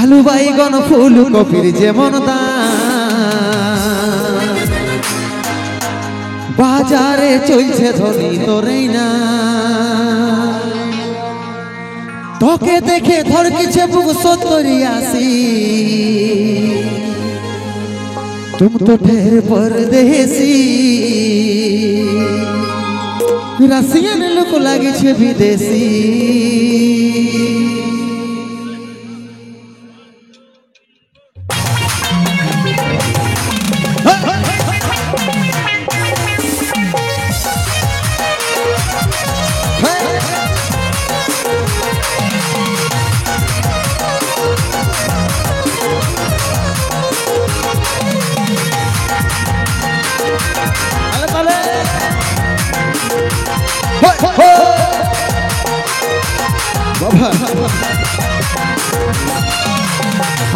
আলু বাইগন ফুলকপির যেমন দাম, বাজারে চলছে ধনী তোরেই না। তোকে দেখে ধর কিছু বুক 70-80, तुम तो ठहर परदेसी। रसियन लोक लागे छे विदेशी।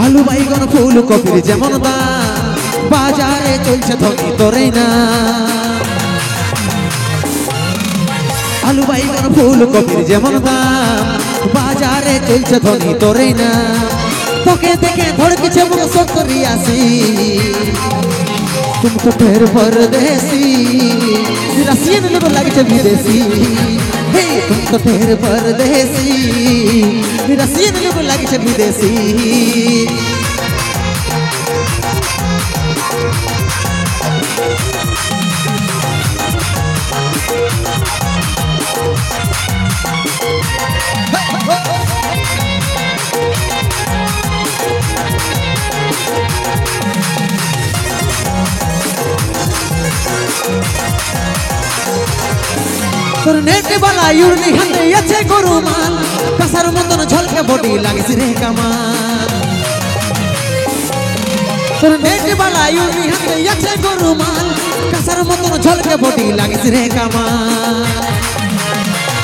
আলু বাইগন ফুলকপির যেমন দাম, বাজারে চলছে ধনী তোরেই না। আলু বাইগন ফুলকপির যেমন দাম, বাজারে চলছে ধনী তোরেই না। তোকে দেখে ধড়কিছে বুক 70-80, तुम तो ठहर परदेसी। रसियन लोग लागे विदेशी। हे तुम तो ठहर परदेसी। रसियन लोग लागे विदेशी। তোর নেট বালা ইউরনি হাতে আছে গরু মাল, কাসার মতন ঝলকে বডি লাগছে রে কামাল। তোর নেট বালা ইউরনি হাতে আছে গরু মাল, কাসার মতন ঝলকে বডি লাগছে রে কামাল।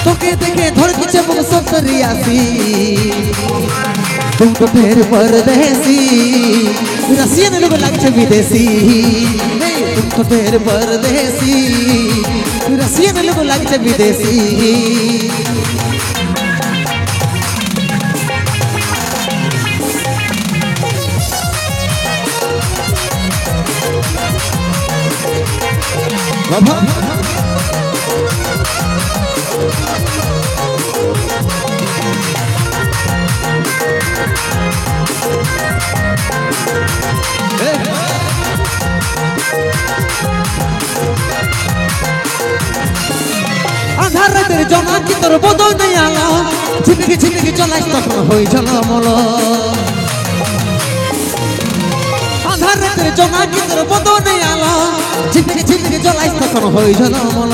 তোকে দেখে ধর কিছু বুক 70-80, तुम तो ठहर परदेसी। रसियन लोग लागे विदेशी। तुम तो ठहर परदेसी। रसियन लोग लागे विदेशी। আধার রাতের জোনাকি তোর বদল নেই আলো, ঝিমিকি ঝিমিকি চলাইস তখন হই ঝলমল। আধার রাতের জোনাকি তোর বদল নেই আলো, ঝিমিকি ঝিমিকি চলাইস তখন হই ঝলমল।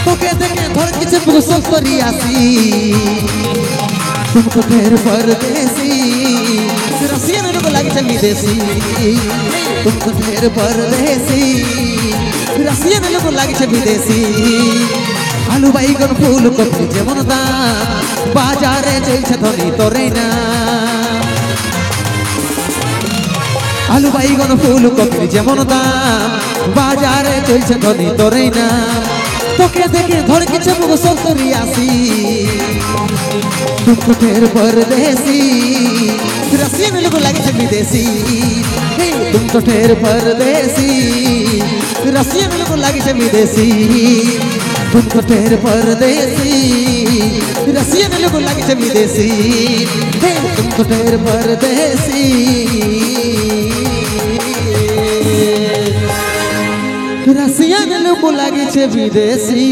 তোকে দেখে ধর কিছু বুক 70-80, तुम तो ठहर परदेसी। रसियन लोग लागे विदेशी। तुम तो ठहर परदेसी। रसियन लोग लागे विदेशी। आलू বাইগন ফুলকপি যেমন দাম, বাজারে চলছে ধনী তোরেই না। আলু বাইগন ফুলকপি যেমন দাম, বাজারে চলছে ধনী তোরেই না। তোকে দেখে ধর কিছু বুক 70-80, तुम तो ठहर परदेसी। रसियन लोग लागे विदेशी। तुम तो ठहर परदेसी। रसियन लोग लागे विदेशी। तुम तो ठहर परदेसी। रसियन लोग लागे विदेशी। तुम तो ठहर परदेसी। रसियन लोग लागे विदेशी।